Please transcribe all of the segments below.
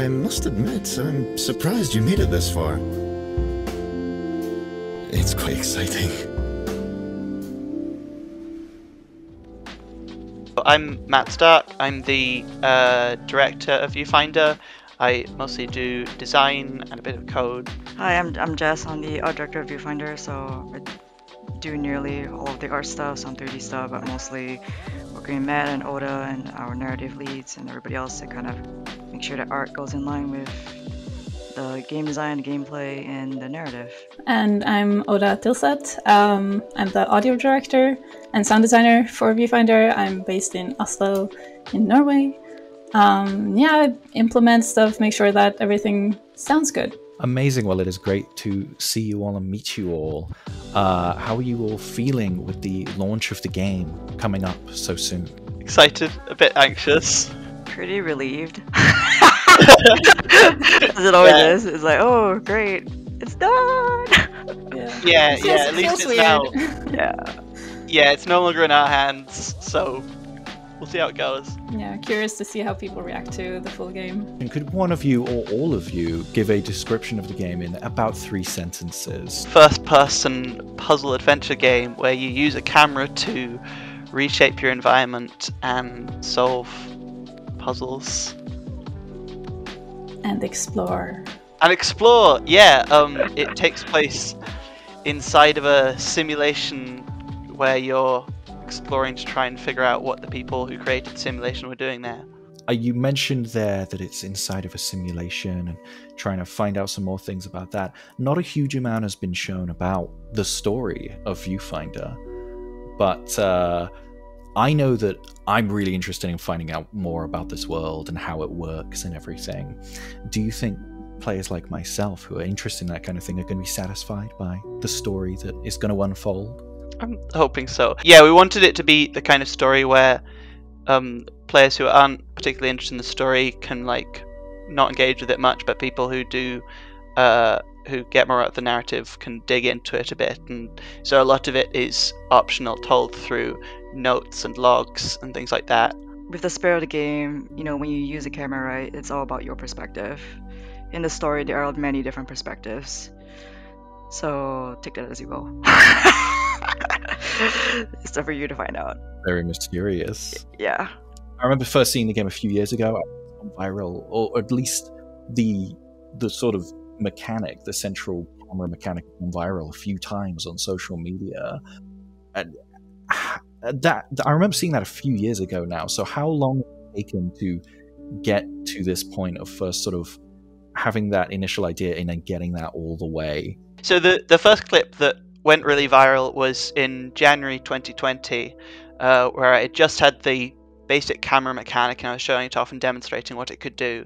I must admit, I'm surprised you made it this far. It's quite exciting. I'm Matt Stark. I'm the director of Viewfinder. I mostly do design and a bit of code. Hi, I'm Jess. I'm the art director of Viewfinder, so I do nearly all of the art stuff, some 3D stuff, but mostly working with Matt and Oda and our narrative leads and everybody else to kind of make sure that art goes in line with the game design, the gameplay, and the narrative. And I'm Oda Tilset. I'm the audio director and sound designer for Viewfinder. I'm based in Oslo in Norway. I implement stuff, make sure that everything sounds good. Amazing. Well, it is great to see you all and meet you all. How are you all feeling with the launch of the game coming up so soon? Excited, a bit anxious. Pretty relieved. As it always is. It's like, oh, great, it's done. Yeah, at least it's now. Yeah, it's no longer in our hands, so we'll see how it goes. Yeah, curious to see how people react to the full game. And could one of you or all of you give a description of the game in about 3 sentences? First-person puzzle adventure game where you use a camera to reshape your environment and solve puzzles. And explore. It takes place inside of a simulation where you're exploring to try and figure out what the people who created the simulation were doing there. You mentioned there that it's inside of a simulation and trying to find out some more things about that. Not a huge amount has been shown about the story of Viewfinder, but I know that I'm really interested in finding out more about this world and how it works and everything. Do you think players like myself who are interested in that kind of thing are going to be satisfied by the story that is going to unfold? I'm hoping so. Yeah, we wanted it to be the kind of story where players who aren't particularly interested in the story can not engage with it much, but people who do, who get more out of the narrative, can dig into it a bit. And so a lot of it is optional, told through notes and logs and things like that. with the spirit of the game, when you use a camera, right, it's all about your perspective. In the story, there are many different perspectives, so take that as you will. It's up for you to find out. Very mysterious. Yeah. I remember first seeing the game a few years ago. I went viral, or at least the sort of mechanic, the central camera mechanic, went viral a few times on social media. And that I remember seeing that a few years ago now. So how long has it taken to get to this point of first sort of having that initial idea and then getting that all the way? So the first clip that went really viral was in January 2020, where I just had the basic camera mechanic and I was showing it off and demonstrating what it could do,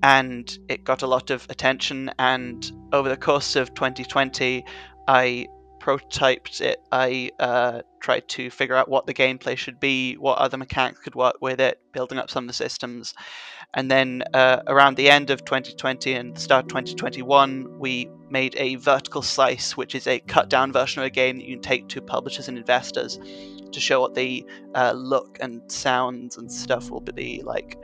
and it got a lot of attention. And over the course of 2020, I prototyped it. I tried to figure out what the gameplay should be, what other mechanics could work with it, building up some of the systems. And then around the end of 2020 and the start of 2021, we made a vertical slice, which is a cut down version of a game that you can take to publishers and investors to show what the look and sounds and stuff will be like.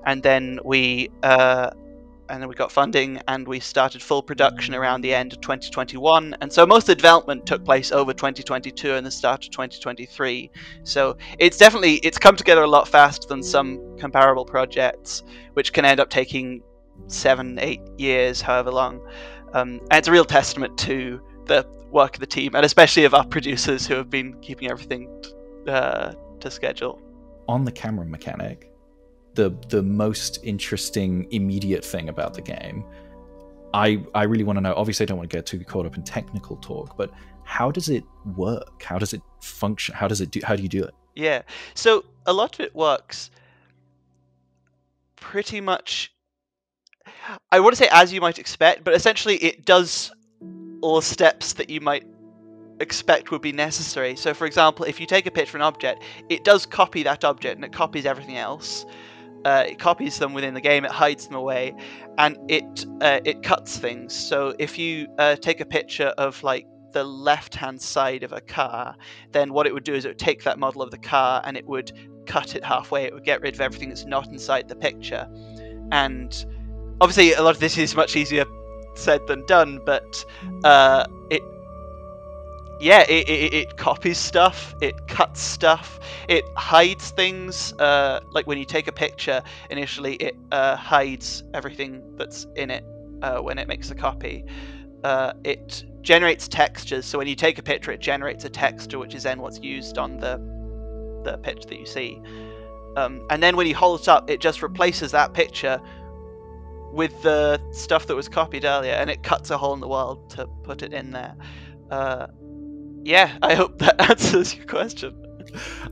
And then we got funding and we started full production around the end of 2021. And so most of the development took place over 2022 and the start of 2023. So it's come together a lot faster than some comparable projects, which can end up taking 7-8 years, however long. And it's a real testament to the work of the team, and especially of our producers who have been keeping everything to schedule. On the camera mechanic, the most interesting immediate thing about the game, I really want to know, obviously I don't want to get too caught up in technical talk, but how does it work? How does it function? How do you do it? Yeah, so a lot of it works pretty much, I want to say as you might expect, but essentially it does all the steps that you might expect would be necessary. So for example, if you take a picture of an object, it does copy that object and it copies everything else. It copies them within the game, it hides them away, and it cuts things. So if you take a picture of the left-hand side of a car, then what it would do is it would take that model of the car and it would cut it halfway. It would get rid of everything that's not inside the picture, and obviously a lot of this is much easier said than done, but it copies stuff, it cuts stuff, it hides things. Like when you take a picture, initially it hides everything that's in it when it makes a copy. It generates textures, so when you take a picture, it generates a texture, which is then what's used on the picture that you see. And then when you hold it up, it just replaces that picture with the stuff that was copied earlier, and it cuts a hole in the world to put it in there. Yeah, I hope that answers your question.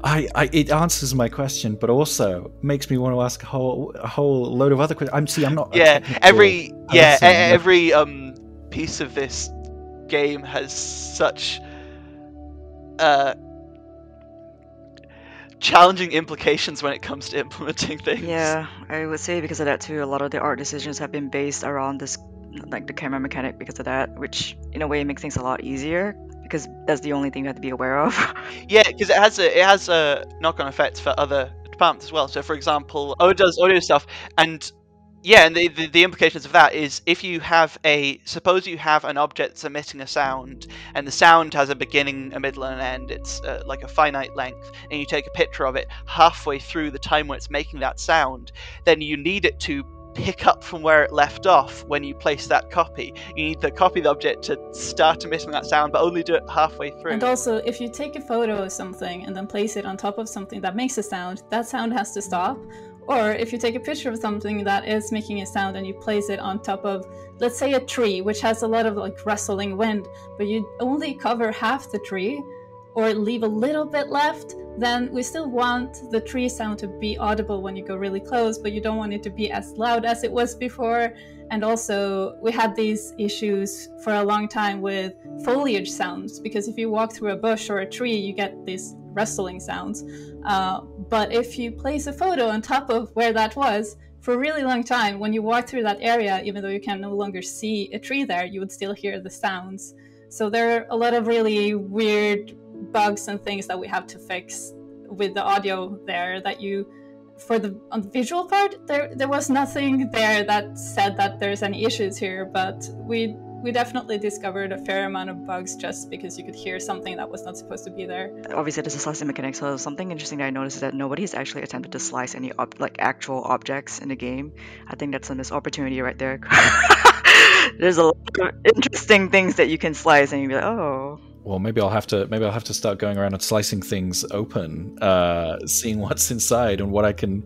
It answers my question, but also makes me want to ask a whole load of other questions. I'm not. Every piece of this game has such challenging implications when it comes to implementing things. Yeah, I would say because of that too, a lot of the art decisions have been based around this, like the camera mechanic, because of that, which in a way makes things a lot easier, because that's the only thing you have to be aware of. Yeah, because it has a knock-on effects for other departments as well. So, for example, Oda does audio stuff, and yeah, and the implications of that is if you have suppose you have an object that's emitting a sound, and the sound has a beginning, a middle, and an end. It's like a finite length, and you take a picture of it halfway through the time when it's making that sound, then you need it to pick up from where it left off when you place that copy. You need to copy the object to start emitting that sound, but only do it halfway through. And also, if you take a photo of something and then place it on top of something that makes a sound, that sound has to stop. Or if you take a picture of something that is making a sound and you place it on top of, let's say, a tree, which has a lot of like rustling wind, but you only cover half the tree or leave a little bit left, then we still want the tree sound to be audible when you go really close, but you don't want it to be as loud as it was before. And also, we had these issues for a long time with foliage sounds, because if you walk through a bush or a tree, you get these rustling sounds. But if you place a photo on top of where that was, for a really long time, when you walk through that area, even though you can no longer see a tree there, you would still hear the sounds. So there are a lot of really weird bugs and things that we have to fix with the audio there, that on the visual part, there was nothing there that said that there's any issues here, but we definitely discovered a fair amount of bugs just because you could hear something that was not supposed to be there. Obviously, there's a slicing mechanic, so something interesting that I noticed is that nobody's actually attempted to slice any actual objects in the game. I think that's a missed opportunity right there. There's a lot of interesting things that you can slice, and you'll be like, oh. Well, maybe I'll have to start going around and slicing things open, seeing what's inside and what I can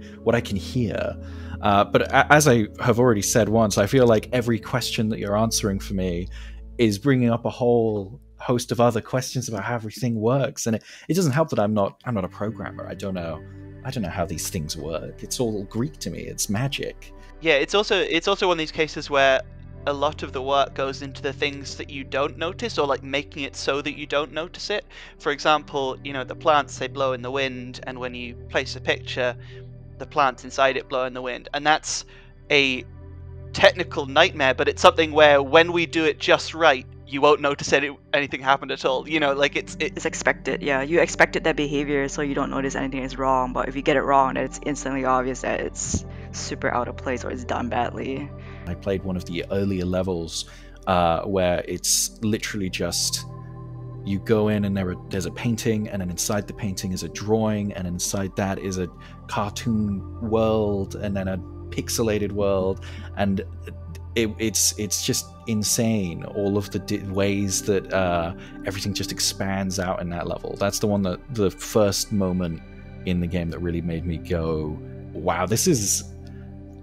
hear. But as I have already said once, I feel like every question that you're answering for me is bringing up a whole host of other questions about how everything works, and it doesn't help that I'm not a programmer. I don't know how these things work. It's all Greek to me. It's magic. Yeah, it's also one of these cases where a lot of the work goes into the things that you don't notice, or like making it so that you don't notice it. For example, the plants, they blow in the wind, and when you place a picture, the plants inside it blow in the wind, and that's a technical nightmare, but it's something where when we do it just right, you won't notice anything happened at all. Like it's expected. Yeah, you expected that behavior, so you don't notice anything is wrong. But if you get it wrong, then it's instantly obvious that it's super out of place or it's done badly. I played one of the earlier levels where it's literally just you go in and there's a painting, and then inside the painting is a drawing, and inside that is a cartoon world, and then a pixelated world, and it's just insane, all of the ways that everything just expands out in that level. That's the first moment in the game that really made me go, wow, this is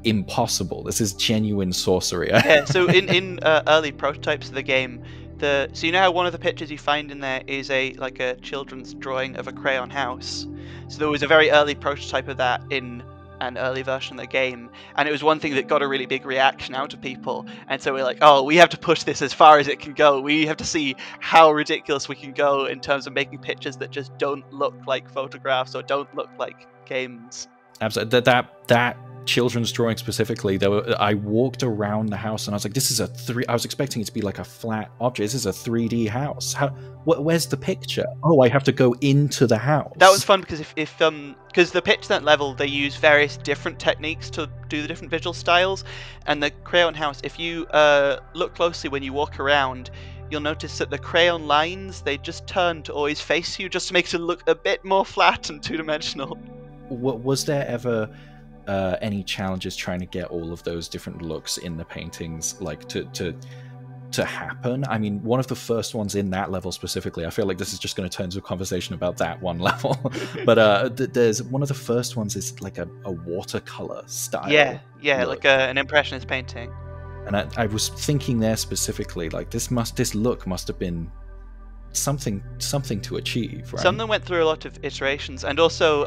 impossible. This is genuine sorcery. Yeah, so in early prototypes of the game, so you know how one of the pictures you find in there is a children's drawing of a crayon house? So there was a very early prototype of that in an early version of the game, and it was one thing that got a really big reaction out of people, and so we're like, oh, we have to push this as far as it can go. We have to see how ridiculous we can go in terms of making pictures that just don't look like photographs or don't look like games. Absolutely. That children's drawing specifically, I walked around the house and I was like, this is I was expecting it to be like a flat object. This is a 3D house. Where's the picture? Oh, I have to go into the house. That was fun because because the pitch tent level, they use various different techniques to do the different visual styles, and the crayon house, if you look closely when you walk around, you'll notice that the crayon lines, they just turn to always face you, just to make it look a bit more flat and two-dimensional. Was there ever any challenges trying to get all of those different looks in the paintings, like to happen? I mean, one of the first ones in that level specifically, I feel like this is just going to turn into a conversation about that one level, but there's one of the first ones is like a watercolor style. Yeah, look. like an impressionist painting. And I was thinking there specifically, like this look must have been something to achieve, right? Something went through a lot of iterations, and also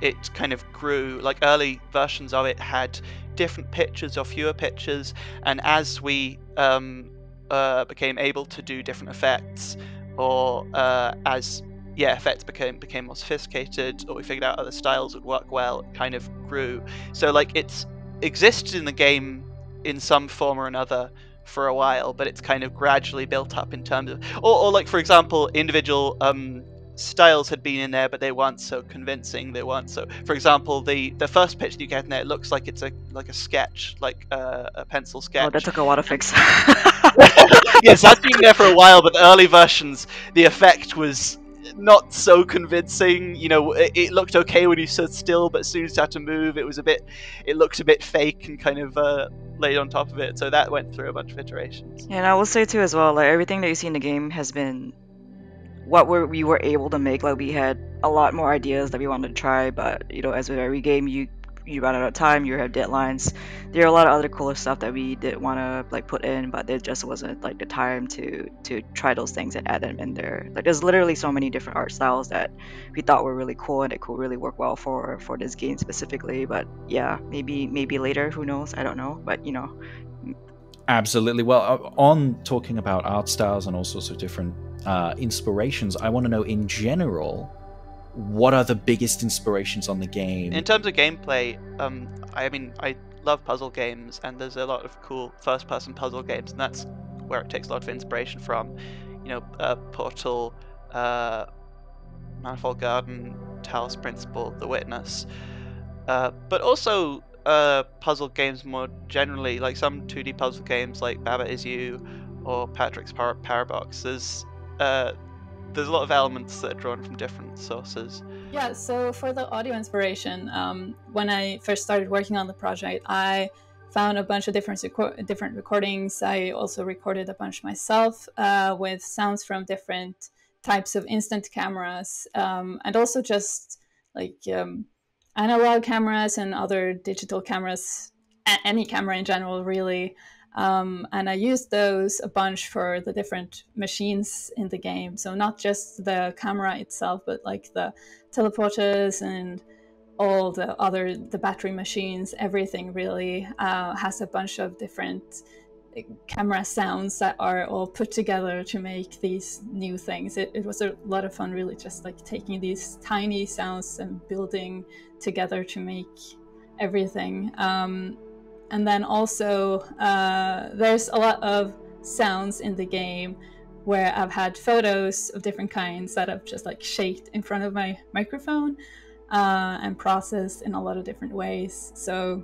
it kind of grew. Like early versions of it had different pictures or fewer pictures, and as we became able to do different effects, or as effects became more sophisticated, or we figured out other styles would work well, it kind of grew. So like it's existed in the game in some form or another for a while, but it's kind of gradually built up in terms of, or like for example, individual styles had been in there, but they weren't so convincing. They weren't so. For example, the first picture you get in there, it looks like it's a sketch, like a pencil sketch. Oh, that took a while to fix. Yes, that's been there for a while, but the early versions, the effect was not so convincing. You know, it looked okay when you stood still, but as soon as you had to move, it looked a bit fake and kind of laid on top of it. So that went through a bunch of iterations. And I will say too as well, like everything that you see in the game has been what we were able to make. Like we had a lot more ideas that we wanted to try, but you know, as with every game, you run out of time, you have deadlines. There are a lot of other cooler stuff that we did want to like put in, but there just wasn't like the time to try those things and add them in there. Like there's literally so many different art styles that we thought were really cool and it could really work well for this game specifically. But yeah, maybe later, who knows? I don't know, but you know. Absolutely. Well, on talking about art styles and all sorts of different inspirations, I want to know in general, what are the biggest inspirations on the game? In terms of gameplay, I mean, I love puzzle games, and there's a lot of cool first-person puzzle games, and that's where it takes a lot of inspiration from. You know, Portal, Manifold Garden, Talos Principle, The Witness, but also puzzle games more generally, like some 2D puzzle games like Baba Is You or Patrick's Parabox. There's a lot of elements that are drawn from different sources. Yeah, so for the audio inspiration, when I first started working on the project, I found a bunch of different recordings. I also recorded a bunch myself with sounds from different types of instant cameras, and also just like analog cameras and other digital cameras, any camera in general, really. And I used those a bunch for the different machines in the game. So not just the camera itself, but like the teleporters and all the battery machines, everything really has a bunch of different camera sounds that are all put together to make these new things. It was a lot of fun, really, just like taking these tiny sounds and building together to make everything. And then also, there's a lot of sounds in the game where I've had photos of different kinds that I've just like shaped in front of my microphone and processed in a lot of different ways. So,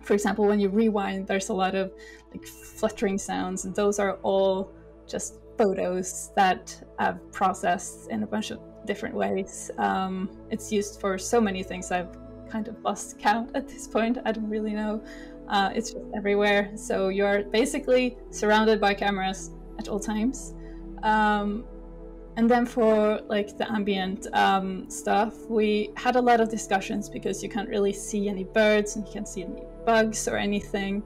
for example, when you rewind, there's a lot of like fluttering sounds, and those are all just photos that I've processed in a bunch of different ways. It's used for so many things I've kind of lost count at this point. I don't really know. It's just everywhere. So you're basically surrounded by cameras at all times. And then for like the ambient stuff, we had a lot of discussions because you can't really see any birds and you can't see any bugs or anything.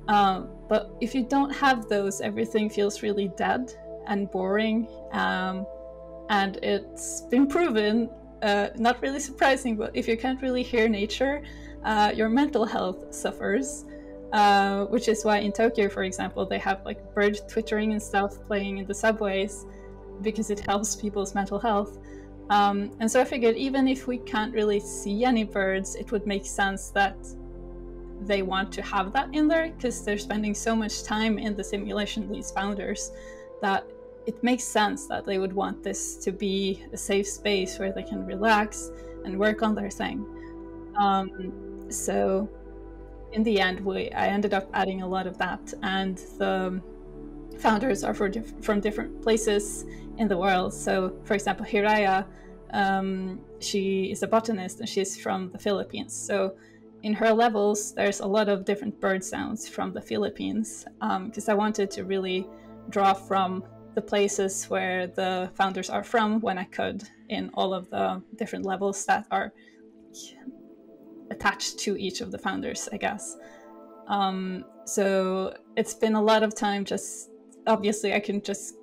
But if you don't have those, everything feels really dead and boring. And it's been proven, not really surprising, but if you can't really hear nature, your mental health suffers, which is why in Tokyo, for example, they have like bird twittering and stuff playing in the subways because it helps people's mental health. And so I figured even if we can't really see any birds, it would make sense that they want to have that in there, because they're spending so much time in the simulation, these founders, that it makes sense that they would want this to be a safe space where they can relax and work on their thing. So in the end, I ended up adding a lot of that, and the founders are from different places in the world. So, for example, Hiraya, she is a botanist and she's from the Philippines. So in her levels, there's a lot of different bird sounds from the Philippines, because I wanted to really draw from the places where the founders are from when I could, in all of the different levels that are attached to each of the founders, I guess. So it's been a lot of time. Just obviously I can just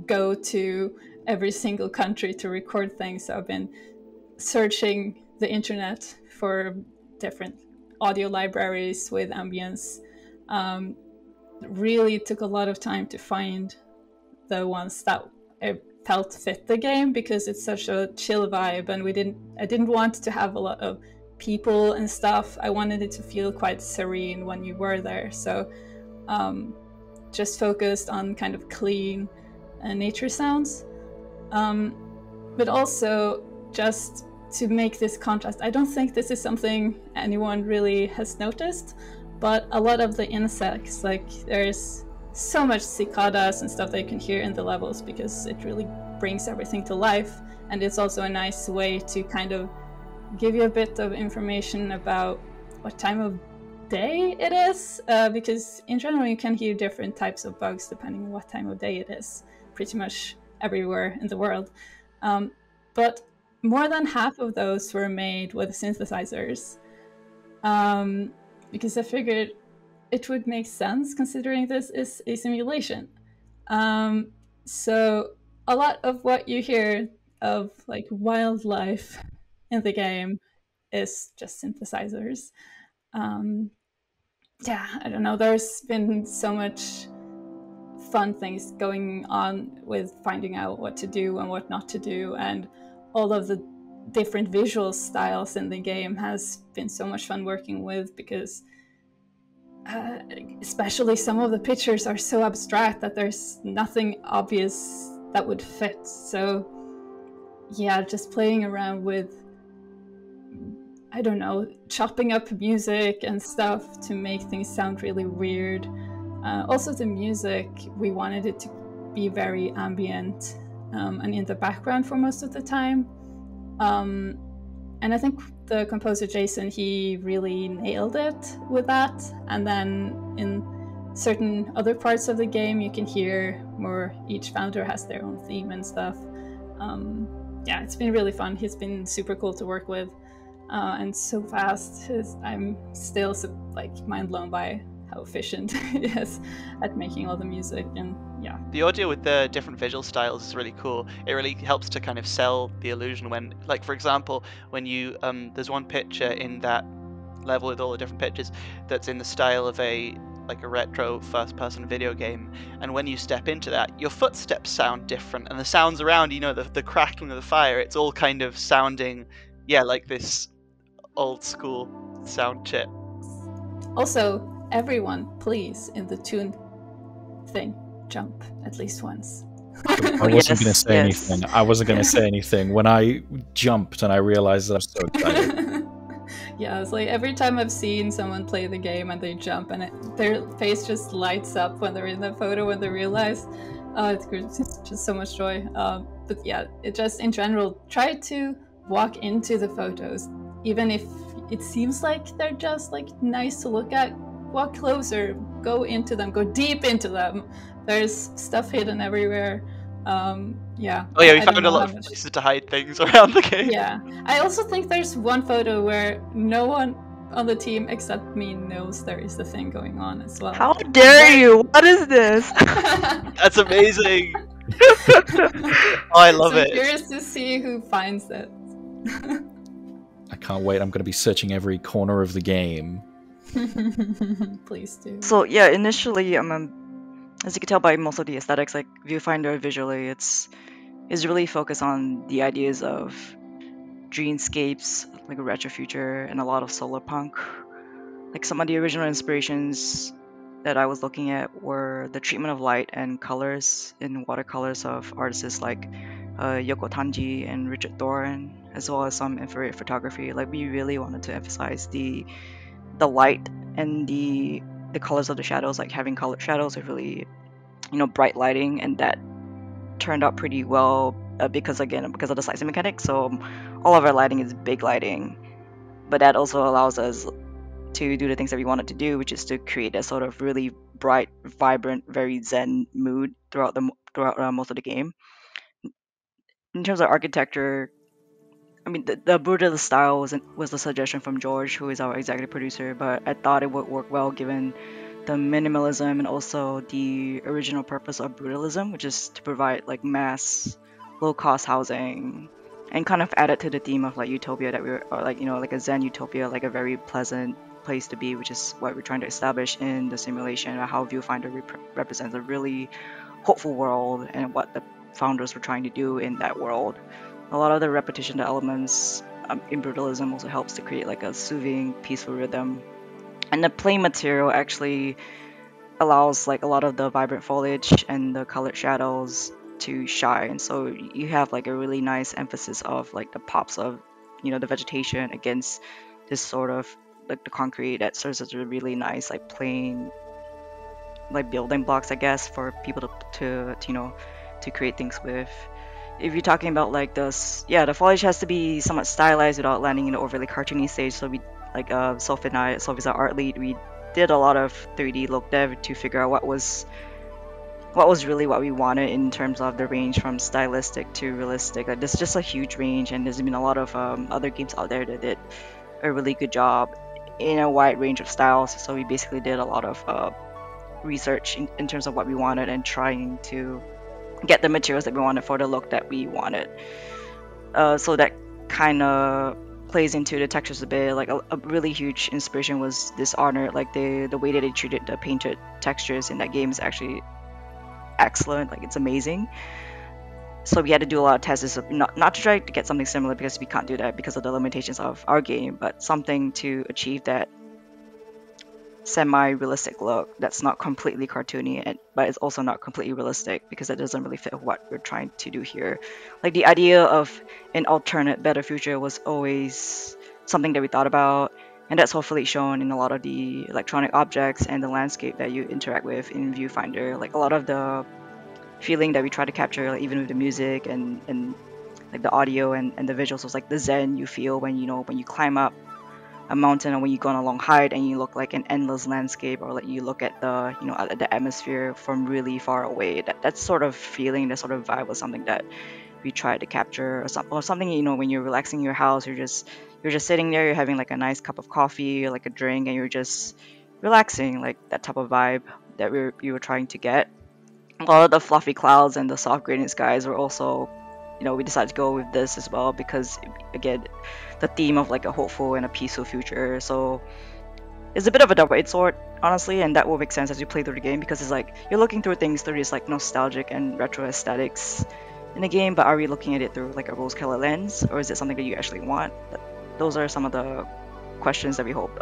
go to every single country to record things, so I've been searching the internet for different audio libraries with ambience. Really took a lot of time to find the ones that I felt fit the game, because it's such a chill vibe, and I didn't want to have a lot of people and stuff. I wanted it to feel quite serene when you were there. So just focused on kind of clean nature sounds. But also just to make this contrast, I don't think this is something anyone really has noticed, but a lot of the insects, like there's so much cicadas and stuff that you can hear in the levels, because it really brings everything to life. And it's also a nice way to kind of give you a bit of information about what time of day it is, because in general you can hear different types of bugs depending on what time of day it is, pretty much everywhere in the world. But more than half of those were made with synthesizers, because I figured it would make sense considering this is a simulation. So a lot of what you hear of like wildlife in the game is just synthesizers. Yeah, I don't know, there's been so much fun things going on with finding out what to do and what not to do, and all of the different visual styles in the game has been so much fun working with, because especially some of the pictures are so abstract that there's nothing obvious that would fit. So yeah, just playing around with, I don't know, chopping up music and stuff to make things sound really weird. Also the music, we wanted it to be very ambient and in the background for most of the time. And I think the composer Jason, he really nailed it with that. And then in certain other parts of the game, you can hear more, each founder has their own theme and stuff. Yeah, it's been really fun. He's been super cool to work with, and so fast. I'm still like mind blown by how efficient he is at making all the music. And yeah, the audio with the different visual styles is really cool. It really helps to kind of sell the illusion when, like for example, when you there's one picture in that level with all the different pictures that's in the style of a retro first-person video game, and when you step into that, your footsteps sound different, and the sounds around, you know, the crackling of the fire, it's all kind of sounding, yeah, like this old school sound chip. Also, everyone, please, in the tune thing, jump at least once. I wasn't going to say anything. I wasn't going to say anything. When I jumped and I realized that I was so excited. Yeah, it's like every time I've seen someone play the game and they jump and their face just lights up when they're in the photo, when they realize, it's just so much joy. But yeah, it just in general, try to walk into the photos, even if it seems like they're just like nice to look at. Walk closer, go into them, go deep into them. There's stuff hidden everywhere. Yeah. Oh yeah, we found a lot of places to hide things around the game. Yeah. I also think there's one photo where no one on the team except me knows there is a thing going on as well. How dare you? What is this? That's amazing. Oh, I love it. I'm curious to see who finds it. I can't wait. I'm going to be searching every corner of the game. Please do. So yeah, initially, as you can tell by most of the aesthetics, like Viewfinder visually, is really focused on the ideas of dreamscapes, like a retro future, and a lot of solar punk. Like some of the original inspirations that I was looking at were the treatment of light and colors in watercolors of artists like Yoko Tanji and Richard Thoren, as well as some infrared photography. Like we really wanted to emphasize the light and the colors of the shadows, like having colored shadows with really bright lighting, and that turned out pretty well because of the slicing mechanic. So all of our lighting is big lighting, but that also allows us to do the things that we wanted to do, which is to create a sort of really bright, vibrant, very zen mood throughout most of the game. In terms of architecture, I mean, the brutalist style was the suggestion from George, who is our executive producer, but I thought it would work well given the minimalism and also the original purpose of brutalism, which is to provide like mass, low-cost housing, and kind of add it to the theme of like utopia that or like like a Zen utopia, like a very pleasant place to be, which is what we're trying to establish in the simulation, or how Viewfinder represents a really hopeful world and what the founders were trying to do in that world. A lot of the repetition elements in brutalism also helps to create like a soothing, peaceful rhythm. And the plain material actually allows like a lot of the vibrant foliage and the colored shadows to shine. So you have like a really nice emphasis of like the pops of the vegetation against this sort of like the concrete that serves as a really nice like plain like building blocks, I guess, for people to create things with. If you're talking about like the foliage has to be somewhat stylized without landing in the overly cartoony stage. So we Sophie's our art lead. We did a lot of 3D look dev to figure out what was really what we wanted in terms of the range from stylistic to realistic. Like there's just a huge range, and there's been a lot of other games out there that did a really good job in a wide range of styles. So we basically did a lot of research in terms of what we wanted and trying to get the materials that we wanted for the look that we wanted. So that kind of plays into the textures a bit. Like a really huge inspiration was Dishonored. Like the way that they treated the painted textures in that game is actually excellent. Like it's amazing. So we had to do a lot of tests, not to try to get something similar, because we can't do that because of the limitations of our game, but something to achieve that semi-realistic look that's not completely cartoony, but it's also not completely realistic, because that doesn't really fit what we're trying to do here. Like the idea of an alternate, better future was always something that we thought about, and that's hopefully shown in a lot of the electronic objects and the landscape that you interact with in Viewfinder. Like a lot of the feeling that we try to capture, like even with the music and like the audio and the visuals, was like the zen you feel when you climb up a mountain, or when you go on a long hike and you look like an endless landscape, or like you look at the at the atmosphere from really far away. That sort of feeling, that sort of vibe was something that we tried to capture, or something when you're relaxing in your house, you're just sitting there, you're having like a nice cup of coffee or like a drink, and you're just relaxing, like that type of vibe that we were trying to get. A lot of the fluffy clouds and the soft gradient skies were also, we decided to go with this as well, because again, the theme of like a hopeful and a peaceful future. So it's a bit of a double-edged sword, honestly, and that will make sense as you play through the game, because it's like you're looking through things through this like nostalgic and retro aesthetics in the game, but are we looking at it through like a rose-colored lens, or is it something that you actually want? Those are some of the questions that we hope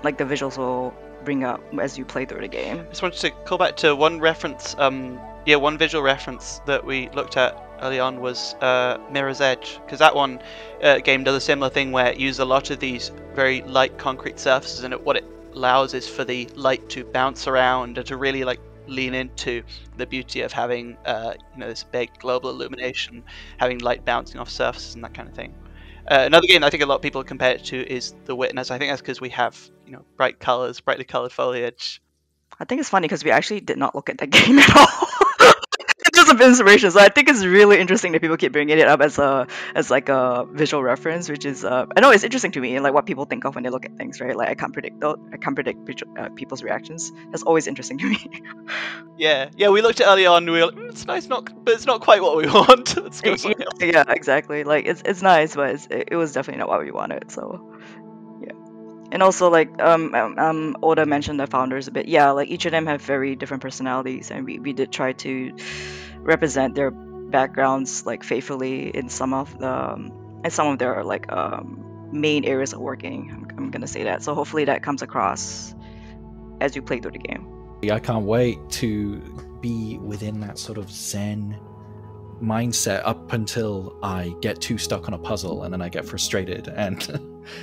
like the visuals will bring up as you play through the game. I just wanted to call back to one reference. One visual reference that we looked at early on was Mirror's Edge, because that one game does a similar thing where it uses a lot of these very light concrete surfaces, and what it allows is for the light to bounce around and to really like lean into the beauty of having this big global illumination, having light bouncing off surfaces and that kind of thing. Another game I think a lot of people compare it to is The Witness. I think that's because we have bright colors, brightly colored foliage. I think it's funny because we actually did not look at that game at all. It's just a bit of inspiration. So I think it's really interesting that people keep bringing it up as a visual reference, which is I know it's interesting to me, and like what people think of when they look at things, right? Like I can't predict people's reactions. That's always interesting to me. Yeah, we looked at it early on. And we were like, it's nice, but it's not quite what we want. Let's go something else. Yeah, exactly. Like it's nice, but it was definitely not what we wanted. So. And also, like Oda mentioned the founders a bit. Yeah, like each of them have very different personalities, and we did try to represent their backgrounds like faithfully in some of their like main areas are working. I'm gonna say that. So hopefully that comes across as you play through the game. I can't wait to be within that sort of zen mindset up until I get too stuck on a puzzle and then I get frustrated, and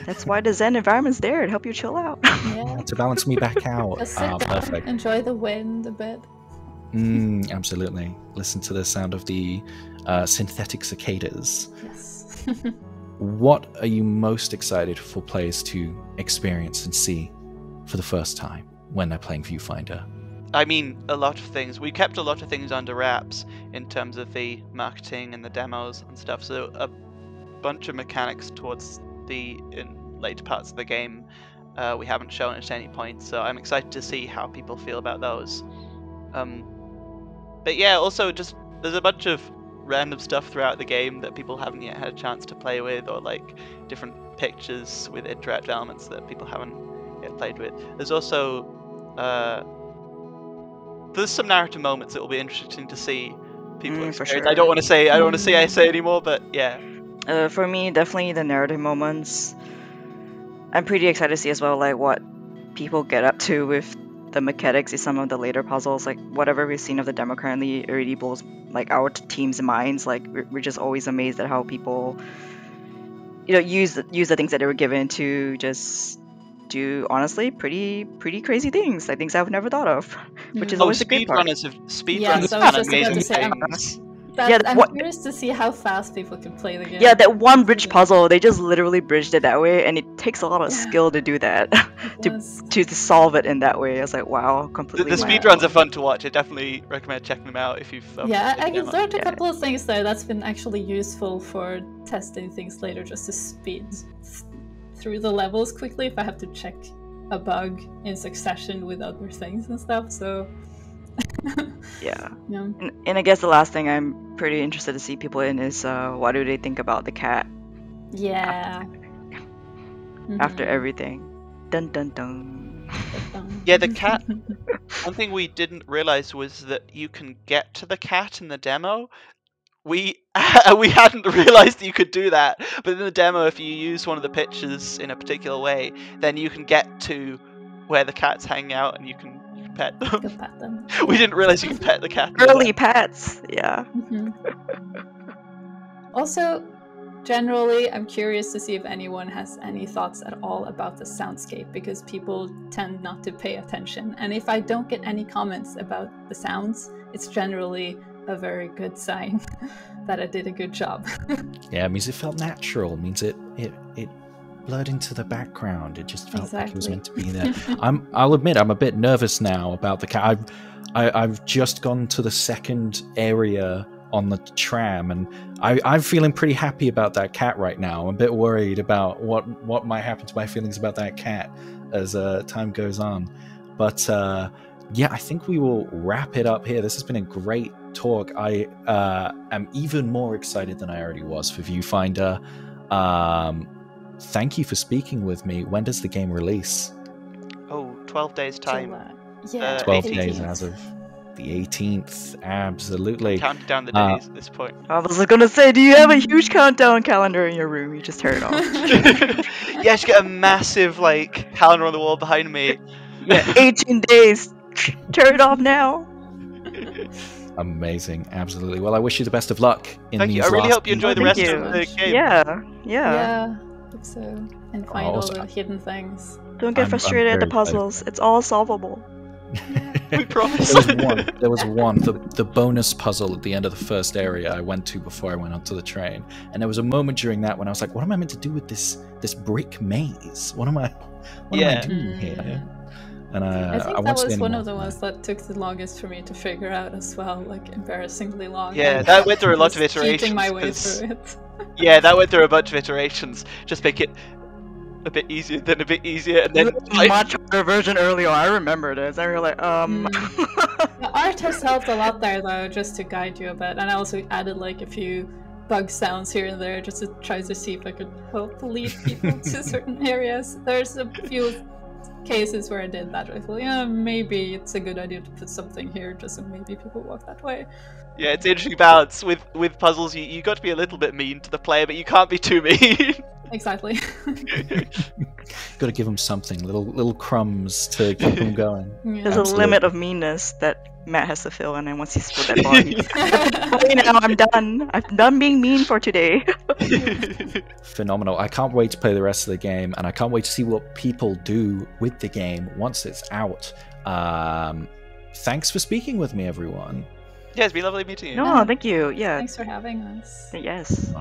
That's why the Zen environment's there to help you chill out. Yeah. to balance me back out. Just sit down, Perfect. enjoy the wind a bit. Absolutely. Listen to the sound of the synthetic cicadas. Yes. What are you most excited for players to experience and see for the first time when they're playing Viewfinder? I mean, a lot of things. We kept a lot of things under wraps in terms of the marketing and the demos and stuff. So a bunch of mechanics towards the later parts of the game we haven't shown at any point. So I'm excited to see how people feel about those. But yeah, also just there's a bunch of random stuff throughout the game that people haven't yet had a chance to play with, or like different pictures with interactive elements that people haven't yet played with. There's also there's some narrative moments that will be interesting to see people experience. For sure. I don't want to say anymore, but yeah. For me, definitely the narrative moments. I'm pretty excited to see as well, like what people get up to with the mechanics in some of the later puzzles. Like whatever we've seen of the demo currently already blows like our team's minds. Like we're just always amazed at how people, use the things that they were given to just do honestly pretty crazy things, like things I've never thought of, which is always a great part. Speedrunners so I have was just about amazing to say, things. I'm curious to see how fast people can play the game. Yeah, that one bridge puzzle, they just literally bridged it that way, and it takes a lot of skill to do that, to solve it in that way. I was like, wow, completely. The speedruns are fun to watch. I definitely recommend checking them out if you've. Yeah, I learned a couple of things there that's been actually useful for testing things later, just to speed through the levels quickly if I have to check a bug in succession with other things and stuff. So. Yeah. And I guess the last thing I'm pretty interested to see people in is what do they think about the cat? Yeah. After everything. Dun dun dun. Yeah, the cat. One thing we didn't realize was that you can get to the cat in the demo. We hadn't realized that you could do that, but in the demo, if you use one of the pictures in a particular way, then you can get to where the cat's hanging out and you can pet them. Go pet them. We didn't realize you could pet the cat. Early pets, yeah. Also, generally, I'm curious to see if anyone has any thoughts at all about the soundscape, because people tend not to pay attention. And if I don't get any comments about the sounds, it's generally a very good sign that I did a good job. Yeah, it means it felt natural. It means it blurred into the background. It just felt like it was meant to be there. I'll admit I'm a bit nervous now about the cat. I've just gone to the second area on the tram, and I'm feeling pretty happy about that cat right now. I'm a bit worried about what might happen to my feelings about that cat as time goes on. But yeah, I think we will wrap it up here. This has been a great talk. I am even more excited than I already was for Viewfinder. Thank you for speaking with me. When does the game release? 12 days time. Yeah, 12 18th. days as of the 18th. Absolutely. Counting down the days at this point. I was gonna say, do you have a huge countdown calendar in your room? You just turn it off. Yeah, just get a massive calendar on the wall behind me. Yeah, 18 days. Turn it off now. Amazing. Absolutely. Well, I wish you the best of luck in Thank these you. I really last hope you enjoy the Thank rest you. of the game. Yeah. Hope so. And find all the hidden things. Don't get I'm frustrated at the very puzzles. It's all solvable. We promise. There was one, the bonus puzzle at the end of the first area I went to before I went onto the train, and there was a moment during that when I was like, what am I meant to do with this brick maze? What am I doing here? And I think that was one of the more. ones that took the longest for me to figure out as well, embarrassingly long. Yeah, And that went through a lot of just iterations. cheating my way 'cause- through it. Yeah, that went through a bunch of iterations. Just make it a bit easier, then a bit easier, and then Much harder version early on. I remember this. I was like, The art has helped a lot there, though, just to guide you a bit. And I also added a few bug sounds here and there just to try to see if I could help lead people to certain areas. There's a few cases where I did that. I thought, yeah, maybe it's a good idea to put something here just so maybe people walk that way. yeah, it's an interesting balance with puzzles. You got to be a little bit mean to the player, but you can't be too mean. exactly. Got to give them something, little crumbs to keep them going. Yeah. There's a limit of meanness that Matt has to fill, and then once he's filled that bar, he's now I'm done. I'm done being mean for today. Phenomenal. I can't wait to play the rest of the game, and I can't wait to see what people do with the game once it's out. Thanks for speaking with me, everyone. Yeah, it's been lovely meeting you. No, thank you. Yeah. Thanks for having us. Yes.